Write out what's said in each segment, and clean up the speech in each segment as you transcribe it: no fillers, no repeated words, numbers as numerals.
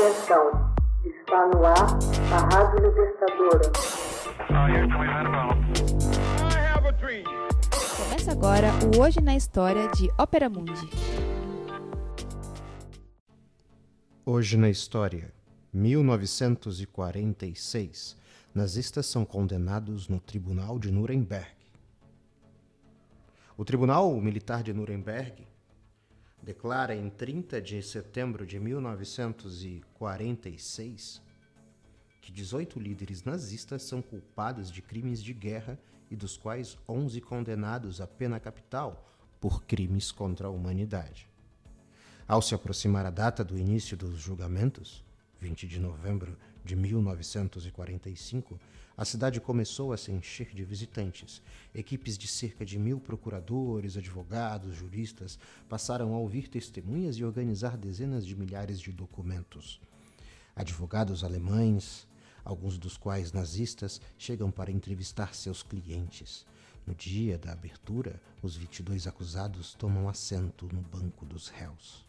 Atenção, está no ar a Rádio Libertadora. Começa agora o Hoje na História de Ópera Mundi. Hoje na História, 1946, nazistas são condenados no Tribunal de Nuremberg. O Tribunal Militar de Nuremberg declara em 30 de setembro de 1946 que 18 líderes nazistas são culpados de crimes de guerra e dos quais 11 condenados à pena capital por crimes contra a humanidade. Ao se aproximar a data do início dos julgamentos, 20 de novembro de 1945, a cidade começou a se encher de visitantes. Equipes de cerca de 1.000 procuradores, advogados, juristas passaram a ouvir testemunhas e organizar dezenas de milhares de documentos. Advogados alemães, alguns dos quais nazistas, chegam para entrevistar seus clientes. No dia da abertura, os 22 acusados tomam assento no banco dos réus.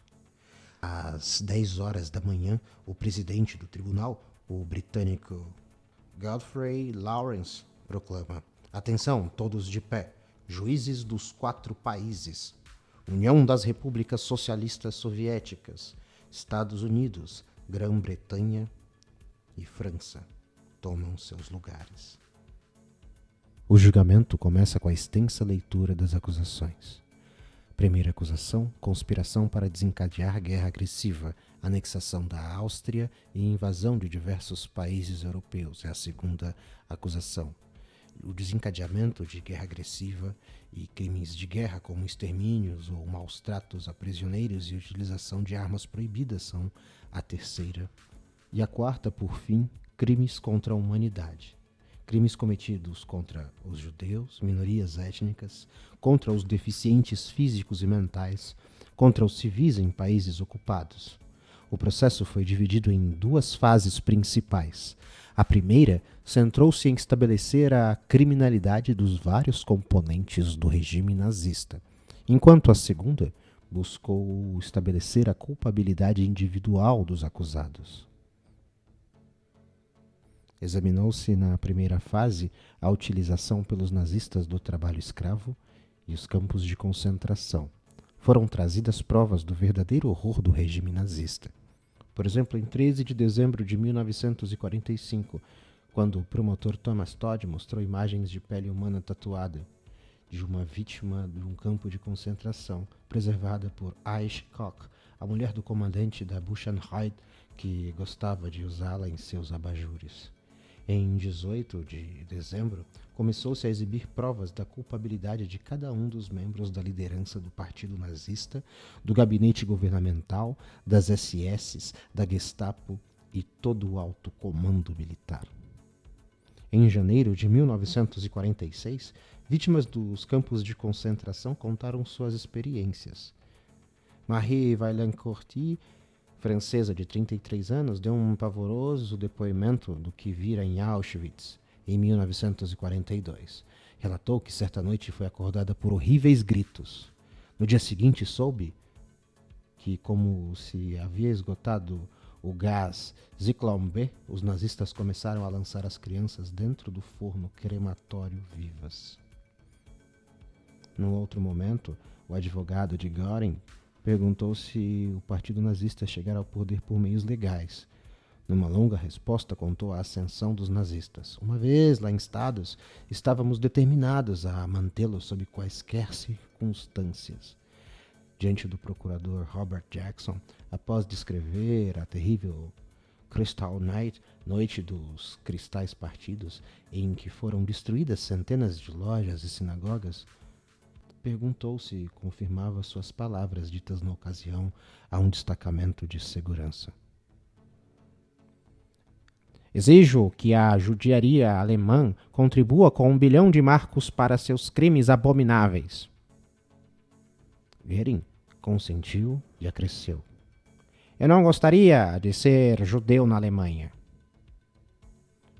Às 10 horas da manhã, o presidente do tribunal, o britânico Godfrey Lawrence, proclama: "Atenção, todos de pé, juízes dos 4 países, União das Repúblicas Socialistas Soviéticas, Estados Unidos, Grã-Bretanha e França, tomam seus lugares." O julgamento começa com a extensa leitura das acusações. Primeira acusação: conspiração para desencadear guerra agressiva, anexação da Áustria e invasão de diversos países europeus. É a segunda acusação: o desencadeamento de guerra agressiva e crimes de guerra como extermínios ou maus tratos a prisioneiros e utilização de armas proibidas são a terceira. E a quarta, por fim, crimes contra a humanidade. Crimes cometidos contra os judeus, minorias étnicas, contra os deficientes físicos e mentais, contra os civis em países ocupados. O processo foi dividido em 2 fases principais. A primeira centrou-se em estabelecer a criminalidade dos vários componentes do regime nazista, enquanto a segunda buscou estabelecer a culpabilidade individual dos acusados. Examinou-se na primeira fase a utilização pelos nazistas do trabalho escravo e os campos de concentração. Foram trazidas provas do verdadeiro horror do regime nazista. Por exemplo, em 13 de dezembro de 1945, quando o promotor Thomas Todd mostrou imagens de pele humana tatuada de uma vítima de um campo de concentração, preservada por Aisha Koch, a mulher do comandante da Buchenwald, que gostava de usá-la em seus abajures. Em 18 de dezembro, começou-se a exibir provas da culpabilidade de cada um dos membros da liderança do Partido Nazista, do gabinete governamental, das SS, da Gestapo e todo o alto comando militar. Em janeiro de 1946, vítimas dos campos de concentração contaram suas experiências. Marie Vaillancourt, francesa de 33 anos, deu um pavoroso depoimento do que vira em Auschwitz em 1942. Relatou que certa noite foi acordada por horríveis gritos. No dia seguinte soube que, como se havia esgotado o gás Zyklon B, os nazistas começaram a lançar as crianças dentro do forno crematório vivas. Num outro momento, o advogado de Göring perguntou se o partido nazista chegara ao poder por meios legais. Numa longa resposta, contou a ascensão dos nazistas. Uma vez lá instados, estávamos determinados a mantê-los sob quaisquer circunstâncias. Diante do procurador Robert Jackson, após descrever a terrível Crystal Night, noite dos cristais partidos, em que foram destruídas centenas de lojas e sinagogas, perguntou se confirmava suas palavras ditas na ocasião a um destacamento de segurança. Exijo que a judiaria alemã contribua com 1 bilhão de marcos para seus crimes abomináveis. Goering consentiu e acresceu: Eu não gostaria de ser judeu na Alemanha.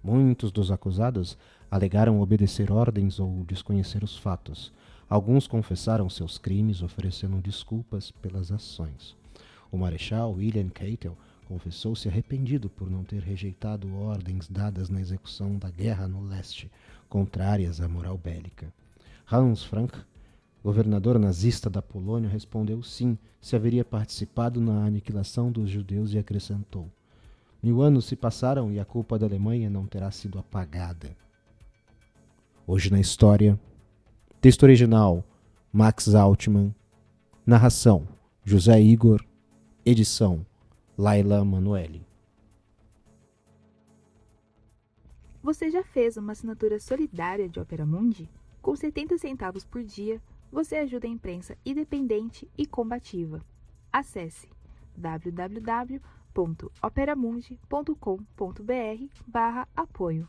Muitos dos acusados alegaram obedecer ordens ou desconhecer os fatos. Alguns confessaram seus crimes, oferecendo desculpas pelas ações. O marechal William Keitel confessou-se arrependido por não ter rejeitado ordens dadas na execução da guerra no leste, contrárias à moral bélica. Hans Frank, governador nazista da Polônia, respondeu sim, se haveria participado na aniquilação dos judeus e acrescentou: 1000 anos se passaram e a culpa da Alemanha não terá sido apagada. Hoje na História. Texto original, Max Altman. Narração, José Igor. Edição, Laila Manoeli. Você já fez uma assinatura solidária de Opera Mundi? Com 70 centavos por dia, você ajuda a imprensa independente e combativa. Acesse www.operamundi.com.br/apoio.